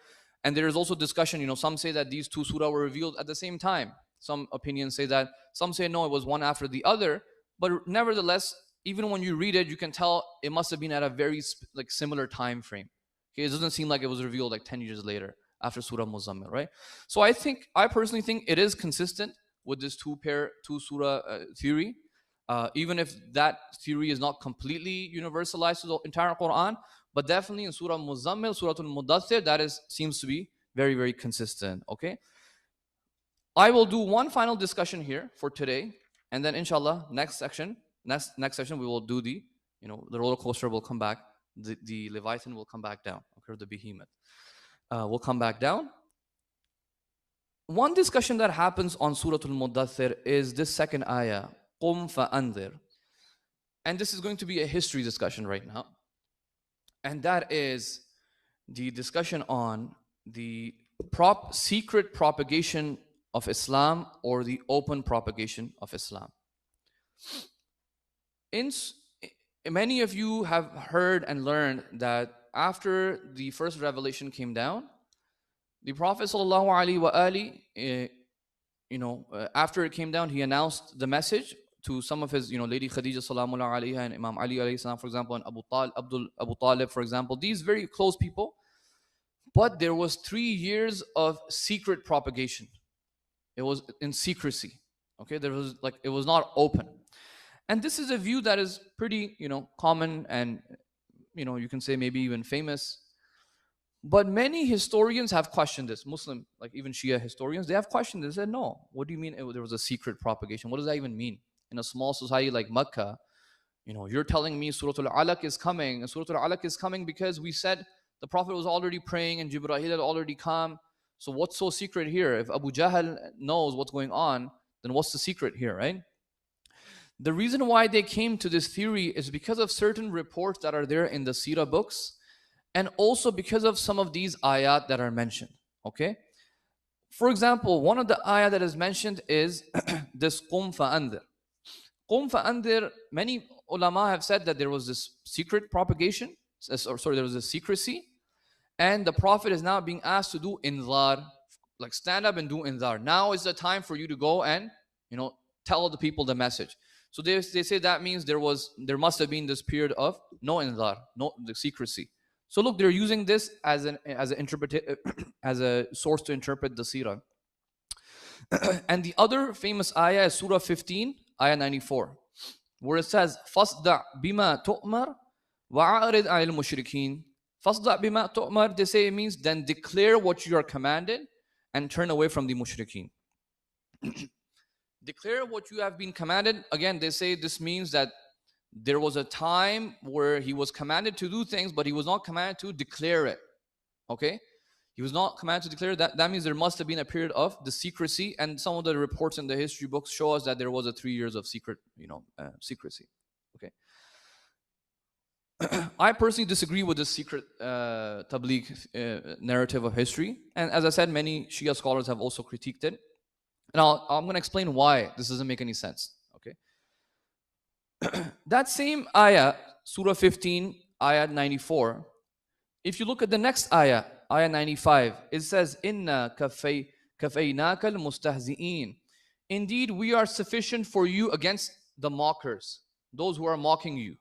and there is also discussion. Some say that these two surah were revealed at the same time. Some opinions say that. Some say no, it was one after the other. But nevertheless, even when you read it, you can tell it must have been at a very similar time frame. Okay, it doesn't seem like it was revealed 10 years later after Surah al-Muzzammil, right? So I personally think it is consistent with this two surah theory, even if that theory is not completely universalized to the entire Quran, but definitely in Surah al-Muzzammil, Surah al-Muddaththir, that seems to be very, very consistent, okay? I will do one final discussion here for today, and then inshallah, next session we will do the roller coaster will come back. The Leviathan will come back down, okay, the behemoth will come back down. One discussion that happens on Surah al-Muddaththir is this second ayah, Qum fa'anzir. And this is going to be a history discussion right now. And that is the discussion on the secret propagation of Islam or the open propagation of Islam. Many of you have heard and learned that after the first revelation came down, the Prophet ﷺ, after it came down, he announced the message to some of his, Lady Khadija Salamullah alayha and Imam Ali alayhi salam, for example, and Abu Talib, for example, these very close people. But there was 3 years of secret propagation. It was in secrecy. Okay, it was not open. And this is a view that is pretty, common and, you can say maybe even famous. But many historians have questioned this. Muslim, even Shia historians, they have questioned this. They said, no, what do you mean there was a secret propagation? What does that even mean? In a small society like Mecca, you're telling me Surah al-Alaq is coming. And Surah al-Alaq is coming because we said the Prophet was already praying and Jibreel had already come. So what's so secret here? If Abu Jahl knows what's going on, then what's the secret here, right? The reason why they came to this theory is because of certain reports that are there in the Sirah books, and also because of some of these ayat that are mentioned, okay? For example, one of the ayat that is mentioned is this Qum fa'andir. Qum fa'andir, many ulama have said that there was this secret propagation, there was a secrecy, and the Prophet is now being asked to do inzar, stand up and do inzar. Now is the time for you to go and, tell the people the message. So they say that means there must have been this period of no inzar, the secrecy. So look, they're using this as a source to interpret the seerah. And the other famous ayah is Surah 15, ayah 94. where it says فَاصْدَعْ بِمَا تُؤْمَرْ وَأَعْرِضْ عَنِ الْمُشْرِكِينَ. فَاصْدَعْ بِمَا تُؤْمَرْ, they say it means then declare what you are commanded and turn away from the mushrikeen. Declare what you have been commanded. Again, they say this means that there was a time where he was commanded to do things, but he was not commanded to declare it. Okay? He was not commanded to declare that. That means there must have been a period of the secrecy, and some of the reports in the history books show us that there was a 3 years of secrecy. Okay. I personally disagree with this secret tabligh narrative of history, and as I said, many Shia scholars have also critiqued it. Now I'm going to explain why this doesn't make any sense. Okay. That same ayah, Surah 15, ayah 94. If you look at the next ayah, ayah 95, it says, "Inna kafaynaka al-mustahzi'in." Indeed, we are sufficient for you against the mockers, those who are mocking you.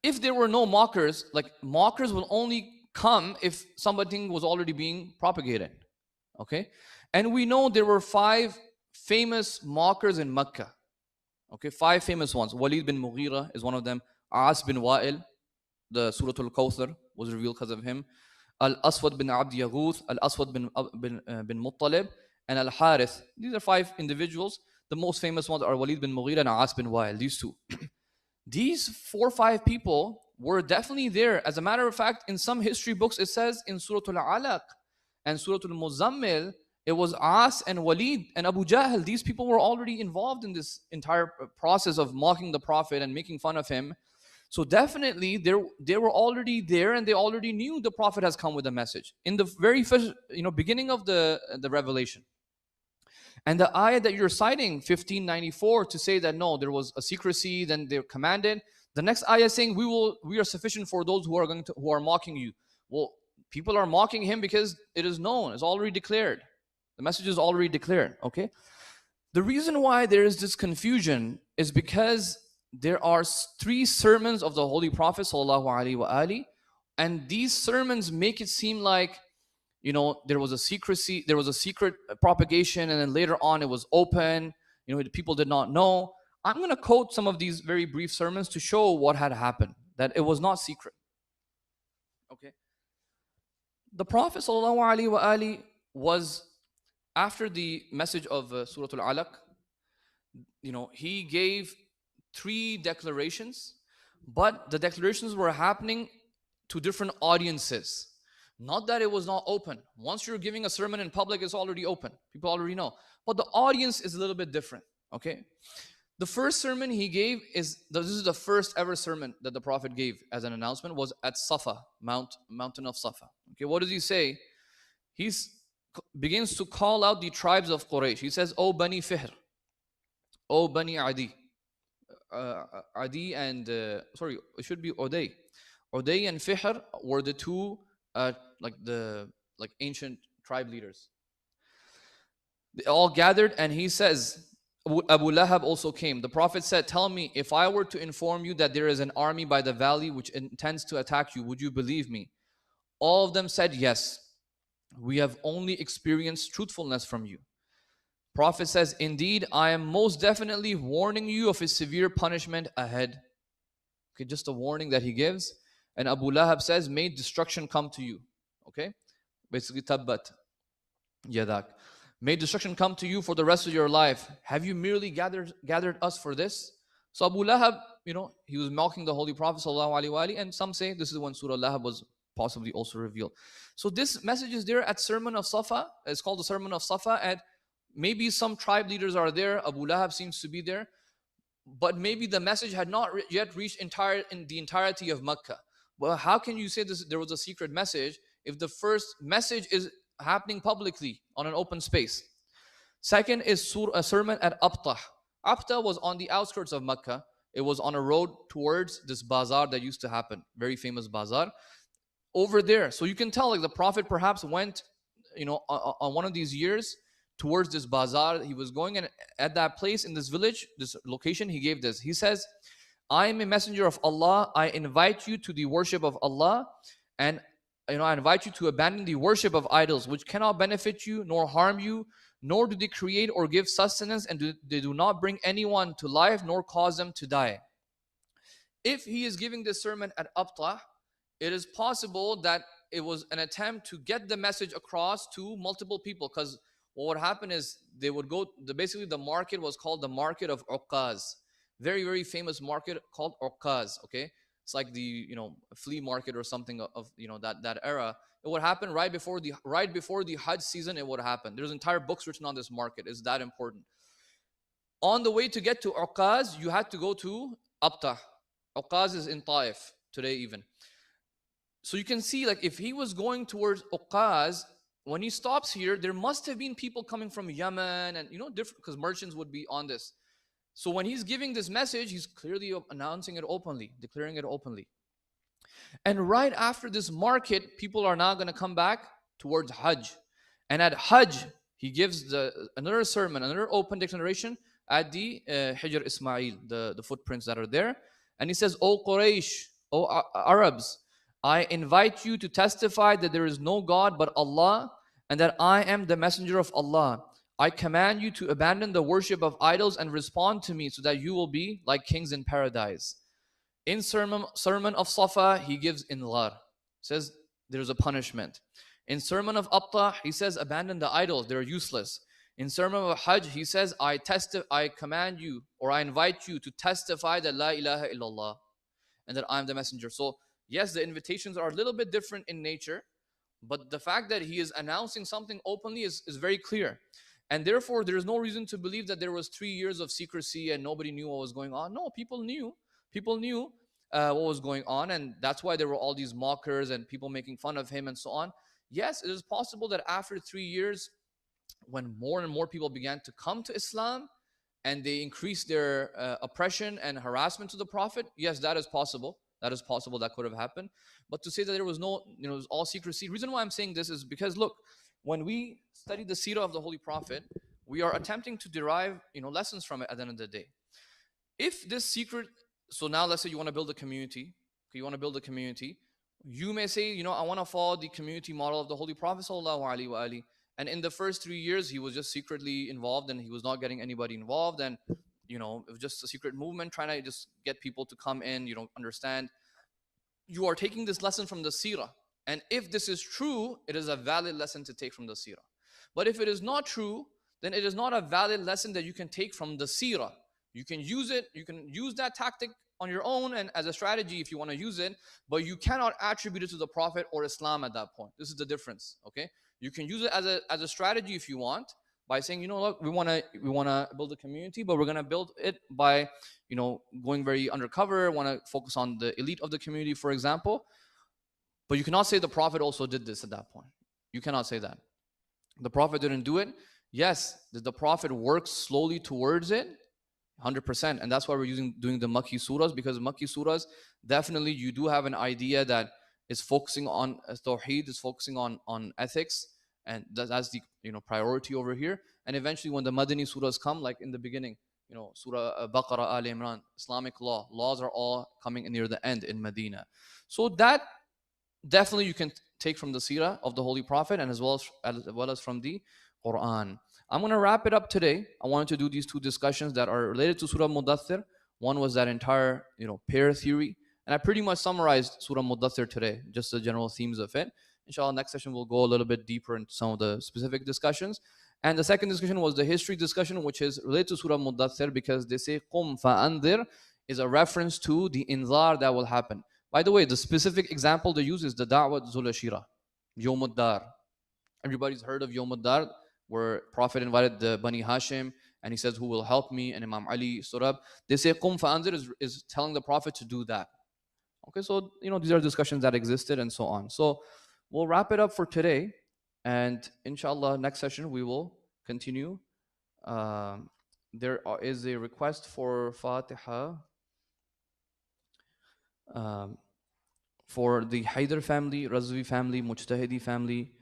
If there were no mockers, like mockers will only come if something was already being propagated. Okay? And we know there were 5 famous mockers in Mecca. Okay, 5 famous ones. Walid bin Mughira is one of them. As bin Wa'il, the Surah al-Kawthar was revealed because of him. Al-Aswad bin Abd Yaghuth, Al-Aswad bin Muttalib, and Al-Harith. These are 5 individuals. The most famous ones are Walid bin Mughira and As bin Wa'il, these 2. These 4 or 5 people were definitely there. As a matter of fact, in some history books, it says in Surah al-Alaq and Surah al-Muzzammil, it was As and Walid and Abu Jahl. These people were already involved in this entire process of mocking the Prophet and making fun of him. So definitely they were already there, and they already knew the Prophet has come with a message in the very first beginning of the revelation. And the ayah that you're citing, 1594, to say that no, there was a secrecy, then they're commanded. The next ayah saying we are sufficient for those who are mocking you. Well, people are mocking him because it is known, it's already declared. The message is already declared. Okay. The reason why there is this confusion is because there are 3 sermons of the Holy Prophet sallallahu alaihi wasallam, and these sermons make it seem like there was a secrecy, there was a secret propagation, and then later on it was open. People did not know. I'm going to quote some of these very brief sermons to show what had happened, that it was not secret. Okay. The Prophet sallallahu alaihi wasallam was, after the message of Surah al-Alaq, he gave 3 declarations, but the declarations were happening to different audiences. Not that it was not open. Once you're giving a sermon in public, it's already open. People already know. But the audience is a little bit different. Okay? The first sermon he gave this is the first ever sermon that the Prophet gave as an announcement, was at Safa, mountain of Safa. Okay, what does he say? He begins to call out the tribes of Quraysh. He says, "O Bani Fihr, O Bani Adi." Adi and, sorry, it should be Uday. Uday and Fihr were the 2 ancient tribe leaders. They all gathered, and he says, Abu Lahab also came. The Prophet said, "Tell me, if I were to inform you that there is an army by the valley which intends to attack you, would you believe me?" All of them said, "Yes. We have only experienced truthfulness from you." Prophet says, "Indeed, I am most definitely warning you of a severe punishment ahead." Okay, just a warning that he gives. And Abu Lahab says, "May destruction come to you." Okay, basically tabbat yadak. May destruction come to you for the rest of your life. Have you merely gathered us for this? So Abu Lahab, he was mocking the Holy Prophet sallallahu alaihi wasallam, and some say this is when Surah Lahab was possibly also revealed. So this message is there at Sermon of Safa. It's called the Sermon of Safa, and maybe some tribe leaders are there. Abu Lahab seems to be there, but maybe the message had not yet reached in the entirety of Mecca. Well, how can you say there was a secret message if the first message is happening publicly on an open space? Second is a sermon at Abtah. Abtah was on the outskirts of Mecca. It was on a road towards this bazaar that used to happen, very famous bazaar over there. So you can tell, like, the Prophet perhaps went, on one of these years towards this bazaar. He was going, and at that place in this village, this location, he gave this. He says, "I am a messenger of Allah. I invite you to the worship of Allah, and I invite you to abandon the worship of idols, which cannot benefit you nor harm you, nor do they create or give sustenance, and they do not bring anyone to life nor cause them to die. If he is giving this sermon at Abtah, it is possible that it was an attempt to get the message across to multiple people, because what would happen is they would go, basically the market was called the market of Uqaz. Very, very famous market called Uqaz, okay? It's like the, flea market or something of, that era. It would happen right before the Hajj season. It would happen. There's entire books written on this market. It's that important. On the way to get to Uqaz, you had to go to Abtah. Uqaz is in Taif today even. So you can see, like, if he was going towards Uqaz, when he stops here, there must have been people coming from Yemen and, different, because merchants would be on this. So when he's giving this message, he's clearly announcing it openly, declaring it openly. And right after this market, people are now going to come back towards Hajj. And at Hajj, he gives another sermon, another open declaration at the Hijr Ismail, the footprints that are there. And he says, O Quraysh, O Arabs, I invite you to testify that there is no God but Allah, and that I am the messenger of Allah. I command you to abandon the worship of idols and respond to me, so that you will be like kings in paradise. In sermon of Safa, he gives inlar, says there's a punishment. In sermon of Abtah, he says abandon the idols, they're useless. In sermon of Hajj, he says I command you, or I invite you to testify that La ilaha illallah, and that I'm the messenger. So yes, the invitations are a little bit different in nature, but the fact that he is announcing something openly is very clear. And therefore, there is no reason to believe that there was 3 years of secrecy and nobody knew what was going on. No, people knew. People knew what was going on, and that's why there were all these mockers and people making fun of him and so on. Yes, it is possible that after 3 years, when more and more people began to come to Islam and they increased their oppression and harassment to the Prophet, yes, that is possible. That is possible. That could have happened. But to say that there was no, it was all secrecy. The reason why I'm saying this is because, look, when we study the seerah of the Holy Prophet, we are attempting to derive, lessons from it at the end of the day. If this secret, so now let's say you want to build a community. You want to build a community. You may say, I want to follow the community model of the Holy Prophet sallallahu alaihi wasallam. And in the first 3 years, he was just secretly involved and he was not getting anybody involved. And it was just a secret movement trying to just get people to come in. You don't understand. You are taking this lesson from the seerah. And if this is true, it is a valid lesson to take from the seerah. But if it is not true, then it is not a valid lesson that you can take from the seerah. You can use it, you can use that tactic on your own and as a strategy if you want to use it, but you cannot attribute it to the Prophet or Islam at that point. This is the difference, okay? You can use it as a strategy if you want, by saying, look, we want to build a community, but we're going to build it by, going very undercover, want to focus on the elite of the community, for example. But you cannot say the Prophet also did this at that point. You cannot say that. The Prophet didn't do it. Yes, did the Prophet work slowly towards it? 100%. And that's why we're doing the Makki surahs, because Makki surahs, definitely you do have an idea that is focusing on Tawheed, is focusing on ethics, and that's the priority over here. And eventually when the Madani surahs come, like in the beginning, Surah Baqarah, Al Imran, Islamic laws are all coming near the end in Medina. So that definitely you can take from the seerah of the Holy Prophet, and as well as from the Quran. I'm going to wrap it up today. I wanted to do these two discussions that are related to Surah al-Muddaththir. One was that entire, pair theory. And I pretty much summarized Surah al-Muddaththir today, just the general themes of it. Inshallah, next session we'll go a little bit deeper into some of the specific discussions. And the second discussion was the history discussion, which is related to Surah al-Muddaththir, because they say Qum fa'andir is a reference to the inzar that will happen. By the way, the specific example they use is the Da'wat Zulashira, Yawm ad-Dar. Everybody's heard of Yawm ad-Dar, where Prophet invited the Bani Hashim and he says, who will help me? And Imam Ali stood up. They say Qum fa'anzir is telling the Prophet to do that. Okay, so these are discussions that existed and so on. So we'll wrap it up for today, and inshallah next session we will continue. There is a request for Fatiha for the Haider family, Razvi family, Mujtahidi family,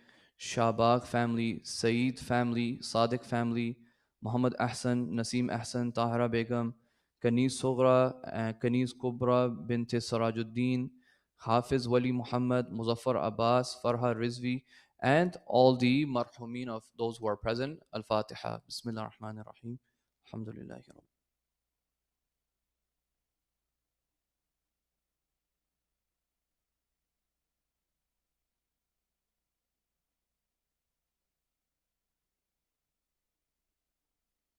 Shahbag family, Sayyid family, Sadiq family, Muhammad Ahsan, Naseem Ahsan, Tahira Begum, Kanis Sogra, Kanis Kubra bint Sarajuddin, Hafiz Wali Muhammad, Muzaffar Abbas, Farha Rizvi, and all the marhumin of those who are present. Al-Fatiha. Bismillah ar-Rahman ar-Rahim. Alhamdulillah.